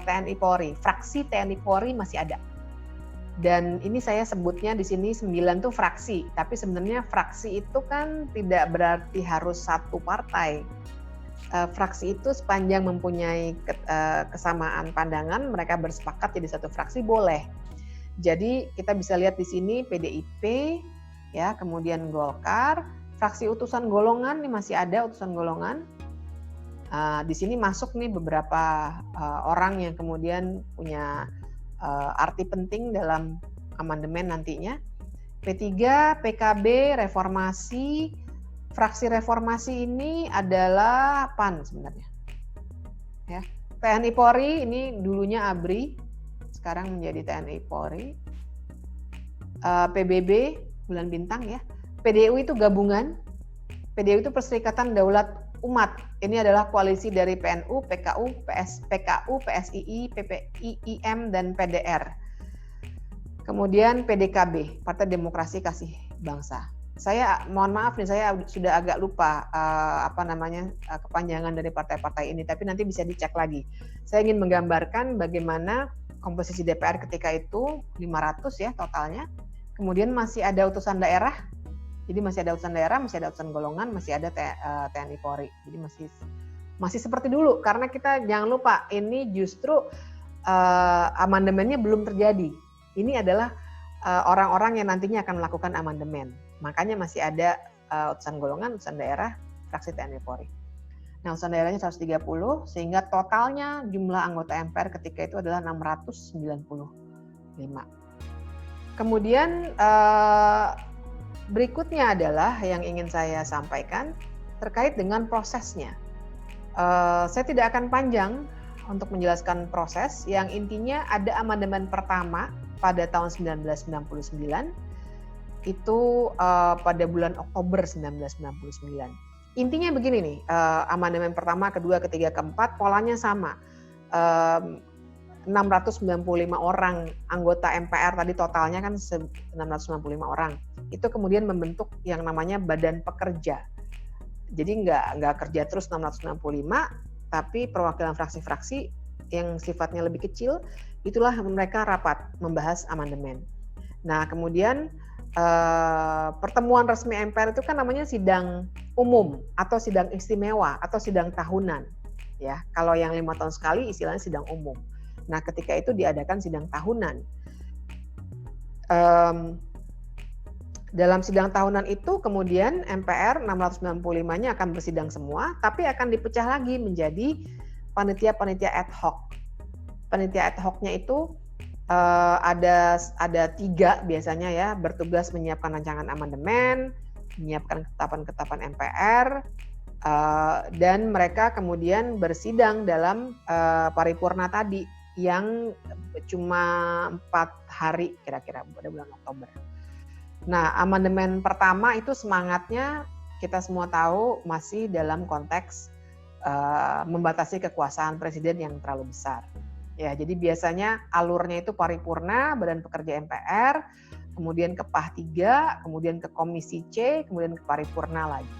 TNI Polri, fraksi TNI Polri masih ada. Dan ini saya sebutnya di sini 9 tuh fraksi, tapi sebenarnya fraksi itu kan tidak berarti harus satu partai. Fraksi itu sepanjang mempunyai kesamaan pandangan, mereka bersepakat jadi satu fraksi boleh. Jadi kita bisa lihat di sini PDIP, ya, kemudian Golkar, fraksi utusan golongan nih masih ada utusan golongan. Di sini masuk nih beberapa orang yang kemudian punya arti penting dalam amandemen nantinya. P3, PKB, Reformasi, fraksi reformasi ini adalah PAN sebenarnya. Ya. TNI Polri ini dulunya ABRI, sekarang menjadi TNI Polri. PBB, Bulan Bintang ya. PDU itu gabungan. PDU itu Perserikatan Daulat Umat. Ini adalah koalisi dari PNU, PKU, PSII, PPIIM, dan PDR. Kemudian PDKB, Partai Demokrasi Kasih Bangsa. Saya mohon maaf nih, saya sudah agak lupa kepanjangan dari partai-partai ini, tapi nanti bisa dicek lagi. Saya ingin menggambarkan bagaimana komposisi DPR ketika itu 500 ya totalnya. Kemudian masih ada utusan daerah. Jadi masih ada utusan daerah, masih ada utusan golongan, masih ada TNI Polri. Jadi masih seperti dulu, karena kita jangan lupa ini justru amandemennya belum terjadi. Ini adalah orang-orang yang nantinya akan melakukan amandemen. Makanya masih ada utusan golongan, utusan daerah, fraksi TNI Polri. Nah, utusan daerahnya 130, sehingga totalnya jumlah anggota MPR ketika itu adalah 695. Kemudian berikutnya adalah yang ingin saya sampaikan terkait dengan prosesnya. Saya tidak akan panjang untuk menjelaskan proses, yang intinya ada amandemen pertama pada tahun 1999, itu pada bulan Oktober 1999. Intinya begini nih, amandemen pertama, kedua, ketiga, keempat, polanya sama. 695 orang anggota MPR tadi totalnya kan 695 orang. Itu kemudian membentuk yang namanya Badan Pekerja. Jadi nggak kerja terus 665, tapi perwakilan fraksi-fraksi yang sifatnya lebih kecil, itulah mereka rapat membahas amandemen. Nah, kemudian pertemuan resmi MPR itu kan namanya sidang umum atau sidang istimewa atau sidang tahunan. Ya, kalau yang 5 tahun sekali istilahnya sidang umum. Nah, ketika itu diadakan sidang tahunan. Dalam sidang tahunan itu kemudian MPR 695-nya akan bersidang semua, tapi akan dipecah lagi menjadi panitia-panitia ad hoc. Panitia ad hoc-nya itu ada 3 biasanya ya, bertugas menyiapkan rancangan amandemen, menyiapkan ketetapan-ketetapan MPR, dan mereka kemudian bersidang dalam paripurna tadi yang cuma 4 hari kira-kira pada bulan Oktober. Nah, amandemen pertama itu semangatnya kita semua tahu masih dalam konteks membatasi kekuasaan presiden yang terlalu besar. Ya, jadi biasanya alurnya itu paripurna, Badan Pekerja MPR, kemudian ke PAH 3, kemudian ke Komisi C, kemudian ke paripurna lagi.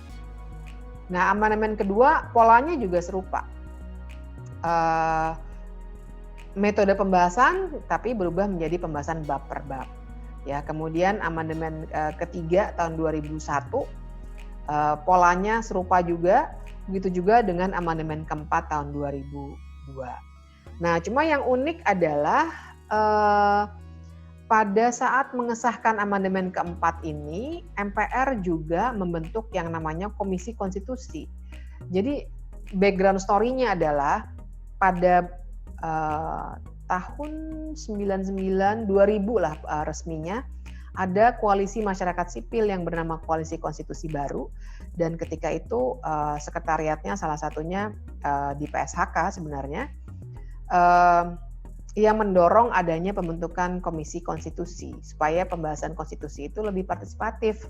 Nah, amandemen kedua polanya juga serupa. Metode pembahasan tapi berubah menjadi pembahasan bab per bab. Ya, kemudian amandemen ketiga tahun 2001 polanya serupa juga, begitu juga dengan amandemen keempat tahun 2002. Nah, cuma yang unik adalah pada saat mengesahkan amandemen keempat ini, MPR juga membentuk yang namanya Komisi Konstitusi. Jadi background story-nya adalah pada tahun 99, 2000 lah resminya, ada koalisi masyarakat sipil yang bernama Koalisi Konstitusi Baru, dan ketika itu sekretariatnya salah satunya di PSHK sebenarnya, yang mendorong adanya pembentukan Komisi Konstitusi supaya pembahasan konstitusi itu lebih partisipatif.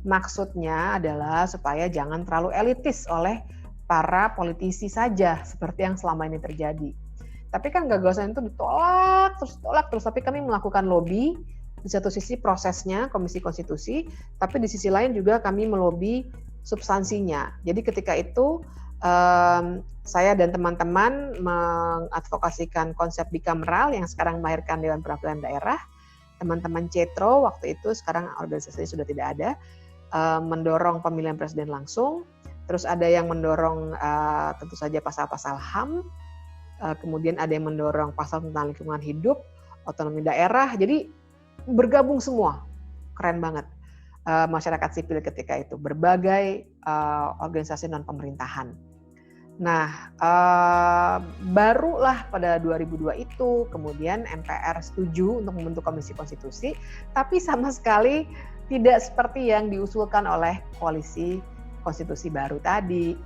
Maksudnya adalah supaya jangan terlalu elitis oleh para politisi saja seperti yang selama ini terjadi. Tapi kan gagasan itu ditolak terus, tapi kami melakukan lobby. Di satu sisi prosesnya Komisi Konstitusi, tapi di sisi lain juga kami melobi substansinya. Jadi ketika itu saya dan teman-teman mengadvokasikan konsep bikameral yang sekarang melahirkan Dewan Perwakilan Daerah. Teman-teman Cetro waktu itu, sekarang organisasinya sudah tidak ada, mendorong pemilihan presiden langsung. Terus ada yang mendorong tentu saja pasal-pasal HAM, kemudian ada yang mendorong pasal tentang lingkungan hidup, otonomi daerah. Jadi bergabung semua, keren banget. Masyarakat sipil ketika itu, berbagai organisasi non-pemerintahan. Nah, barulah pada 2002 itu kemudian MPR setuju untuk membentuk Komisi Konstitusi, tapi sama sekali tidak seperti yang diusulkan oleh Koalisi konstitusi baru tadi.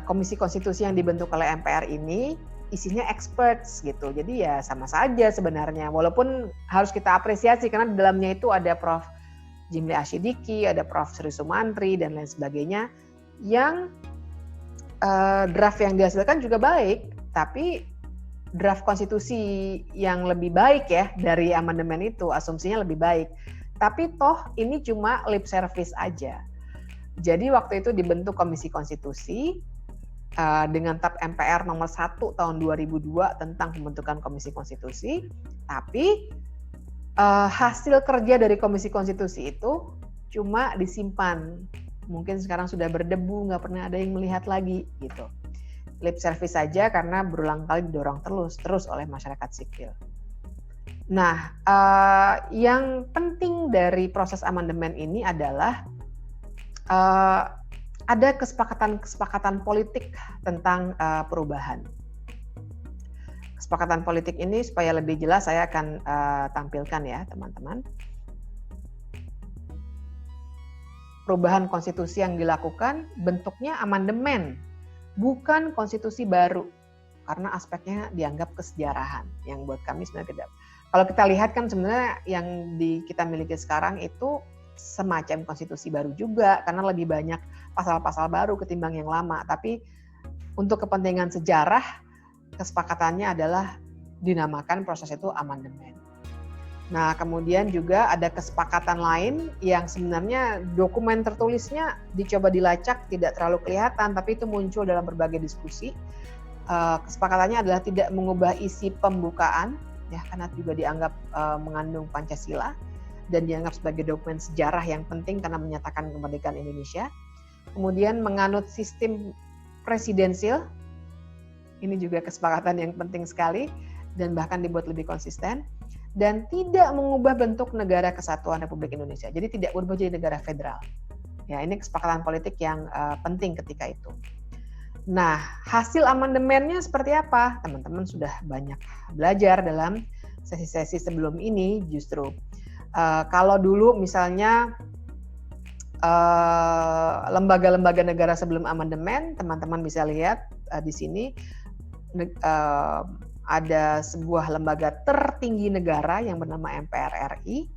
Komisi konstitusi yang dibentuk oleh MPR ini isinya experts gitu. Jadi ya sama saja sebenarnya. Walaupun harus kita apresiasi karena di dalamnya itu ada Prof. Jimli Asyidiki, ada Prof. Sri Sumantri dan lain sebagainya yang draft yang dihasilkan juga baik, tapi draft konstitusi yang lebih baik ya dari amandemen itu asumsinya lebih baik. Tapi toh ini cuma lip service aja. Jadi waktu itu dibentuk Komisi Konstitusi dengan TAP MPR nomor 1 tahun 2002 tentang pembentukan Komisi Konstitusi, tapi hasil kerja dari Komisi Konstitusi itu cuma disimpan. Mungkin sekarang sudah berdebu, nggak pernah ada yang melihat lagi gitu. Lip service saja karena berulang kali didorong terus oleh masyarakat sipil. Nah, yang penting dari proses amandemen ini adalah ada kesepakatan politik tentang perubahan. Kesepakatan politik ini supaya lebih jelas saya akan tampilkan ya teman-teman. Perubahan konstitusi yang dilakukan bentuknya amandemen, bukan konstitusi baru, karena aspeknya dianggap kesejarahan, yang buat kami sebenarnya tidak. Kalau kita lihat kan sebenarnya yang kita miliki sekarang itu semacam konstitusi baru juga, karena lebih banyak pasal-pasal baru ketimbang yang lama. Tapi untuk kepentingan sejarah, kesepakatannya adalah dinamakan proses itu amandemen. Nah, kemudian juga ada kesepakatan lain yang sebenarnya dokumen tertulisnya dicoba dilacak tidak terlalu kelihatan, tapi itu muncul dalam berbagai diskusi. Kesepakatannya adalah tidak mengubah isi pembukaan, ya karena juga dianggap mengandung Pancasila dan dianggap sebagai dokumen sejarah yang penting karena menyatakan kemerdekaan Indonesia. Kemudian menganut sistem presidensil, ini juga kesepakatan yang penting sekali dan bahkan dibuat lebih konsisten. Dan tidak mengubah bentuk negara kesatuan Republik Indonesia. Jadi tidak berubah jadi negara federal. Ya, ini kesepakatan politik yang penting ketika itu. Nah, hasil amandemennya seperti apa? Teman-teman sudah banyak belajar dalam sesi-sesi sebelum ini justru. Kalau dulu misalnya lembaga-lembaga negara sebelum amandemen, teman-teman bisa lihat di sini ada sebuah lembaga tertinggi negara yang bernama MPR RI.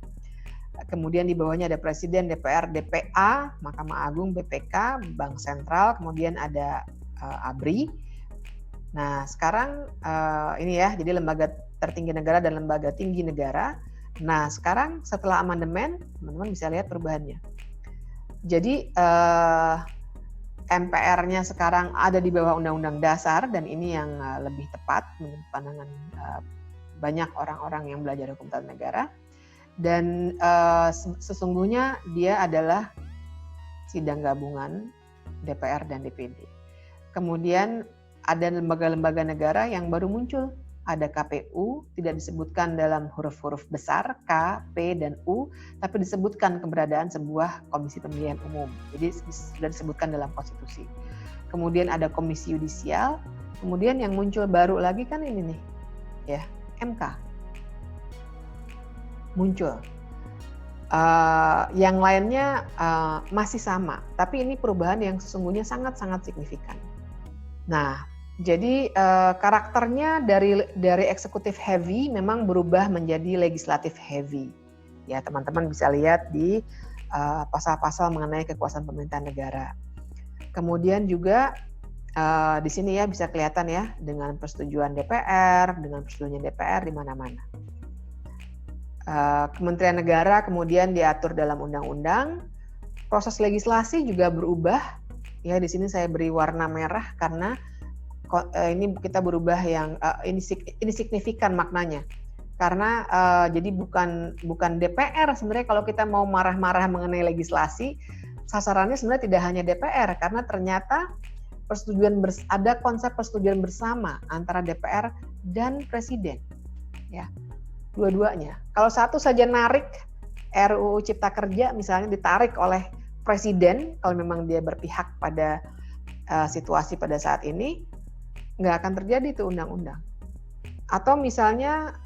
Kemudian di bawahnya ada Presiden, DPR, DPA, Mahkamah Agung, BPK, Bank Sentral, kemudian ada ABRI. Nah, sekarang ini ya, jadi lembaga tertinggi negara dan lembaga tinggi negara. Nah, sekarang setelah amandemen, teman-teman bisa lihat perubahannya. Jadi MPR-nya sekarang ada di bawah Undang-Undang Dasar dan ini yang lebih tepat menurut pandangan banyak orang-orang yang belajar hukum tata negara. Dan sesungguhnya dia adalah sidang gabungan DPR dan DPD. Kemudian ada lembaga-lembaga negara yang baru muncul. Ada KPU, tidak disebutkan dalam huruf-huruf besar K, P, dan U, tapi disebutkan keberadaan sebuah komisi pemilihan umum. Jadi sudah disebutkan dalam konstitusi. Kemudian ada komisi yudisial, kemudian yang muncul baru lagi kan ini nih, ya MK muncul. Yang lainnya masih sama, tapi ini perubahan yang sesungguhnya sangat-sangat signifikan. Nah, jadi karakternya dari eksekutif heavy memang berubah menjadi legislatif heavy. Ya, teman-teman bisa lihat di pasal-pasal mengenai kekuasaan pemerintahan negara. Kemudian juga di sini ya bisa kelihatan ya dengan persetujuan DPR, dengan persetujuan DPR di mana-mana. Kementerian Negara kemudian diatur dalam undang-undang. Proses legislasi juga berubah. Ya, di sini saya beri warna merah karena ini kita berubah yang ini signifikan maknanya karena jadi bukan DPR sebenarnya kalau kita mau marah-marah mengenai legislasi sasarannya sebenarnya tidak hanya DPR karena ternyata ada konsep persetujuan bersama antara DPR dan Presiden ya dua-duanya. Kalau satu saja narik RUU Cipta Kerja misalnya ditarik oleh Presiden kalau memang dia berpihak pada situasi pada saat ini nggak akan terjadi itu undang-undang. Atau misalnya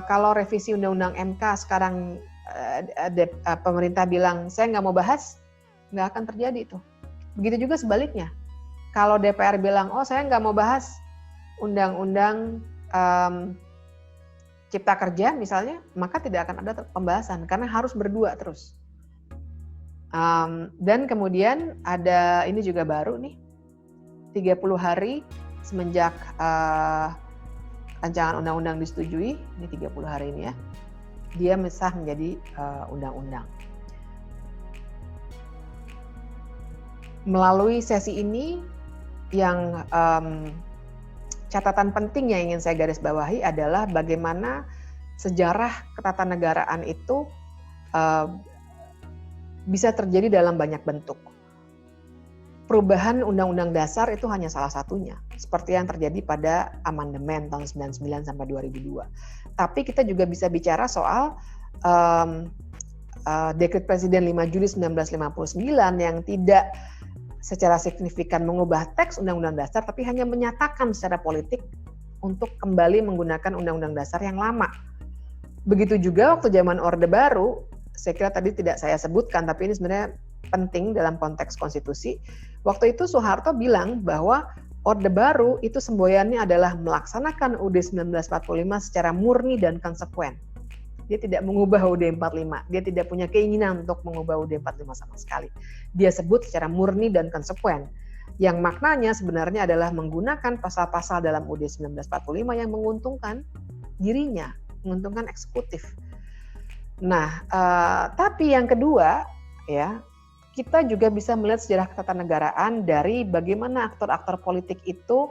kalau revisi undang-undang MK sekarang pemerintah bilang saya nggak mau bahas, nggak akan terjadi itu. Begitu juga sebaliknya. Kalau DPR bilang, oh saya nggak mau bahas undang-undang Cipta Kerja misalnya, maka tidak akan ada pembahasan karena harus berdua terus. Dan kemudian ada ini juga baru nih, 30 hari semenjak rancangan undang-undang disetujui, ini 30 hari ini ya, dia sah menjadi undang-undang. Melalui sesi ini yang catatan penting yang ingin saya garis bawahi adalah bagaimana sejarah ketatanegaraan itu bisa terjadi dalam banyak bentuk. Perubahan Undang-Undang Dasar itu hanya salah satunya, seperti yang terjadi pada amandemen tahun 99 sampai 2002. Tapi kita juga bisa bicara soal Dekret Presiden 5 Juli 1959 yang tidak secara signifikan mengubah teks Undang-Undang Dasar, tapi hanya menyatakan secara politik untuk kembali menggunakan Undang-Undang Dasar yang lama. Begitu juga waktu zaman Orde Baru, saya kira tadi tidak saya sebutkan, tapi ini sebenarnya penting dalam konteks konstitusi. Waktu itu Soeharto bilang bahwa Orde Baru itu semboyannya adalah melaksanakan UUD 1945 secara murni dan konsekuen. Dia tidak mengubah UUD 45, dia tidak punya keinginan untuk mengubah UUD 45 sama sekali. Dia sebut secara murni dan konsekuen, yang maknanya sebenarnya adalah menggunakan pasal-pasal dalam UUD 1945 yang menguntungkan dirinya, menguntungkan eksekutif. Nah, tapi yang kedua, ya, kita juga bisa melihat sejarah ketatanegaraan dari bagaimana aktor-aktor politik itu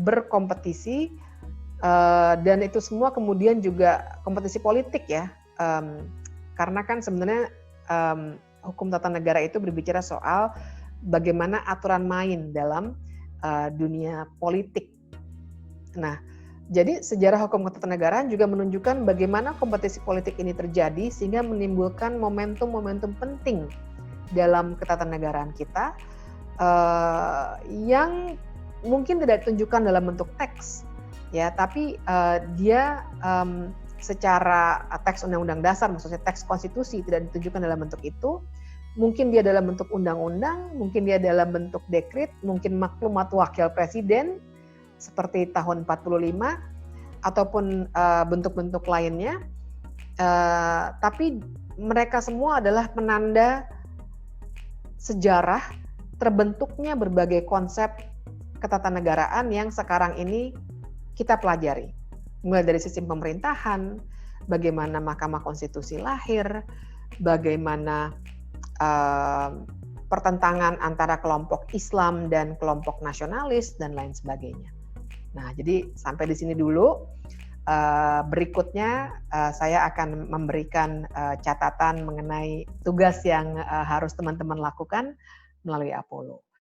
berkompetisi, dan itu semua kemudian juga kompetisi politik ya, karena kan sebenarnya hukum tata negara itu berbicara soal bagaimana aturan main dalam dunia politik. Nah, jadi sejarah hukum ketatanegaraan juga menunjukkan bagaimana kompetisi politik ini terjadi sehingga menimbulkan momentum-momentum penting dalam ketatanegaraan kita yang mungkin tidak ditunjukkan dalam bentuk teks, ya, tapi dia secara teks Undang-Undang Dasar, maksudnya teks konstitusi tidak ditunjukkan dalam bentuk itu. Mungkin dia dalam bentuk undang-undang, mungkin dia dalam bentuk dekret, mungkin maklumat wakil presiden seperti tahun 45 ataupun bentuk-bentuk lainnya. Tapi mereka semua adalah penanda sejarah terbentuknya berbagai konsep ketatanegaraan yang sekarang ini kita pelajari. Mulai dari sistem pemerintahan, bagaimana Mahkamah Konstitusi lahir, bagaimana pertentangan antara kelompok Islam dan kelompok nasionalis dan lain sebagainya. Nah, jadi sampai di sini dulu. Berikutnya saya akan memberikan catatan mengenai tugas yang harus teman-teman lakukan melalui Apollo.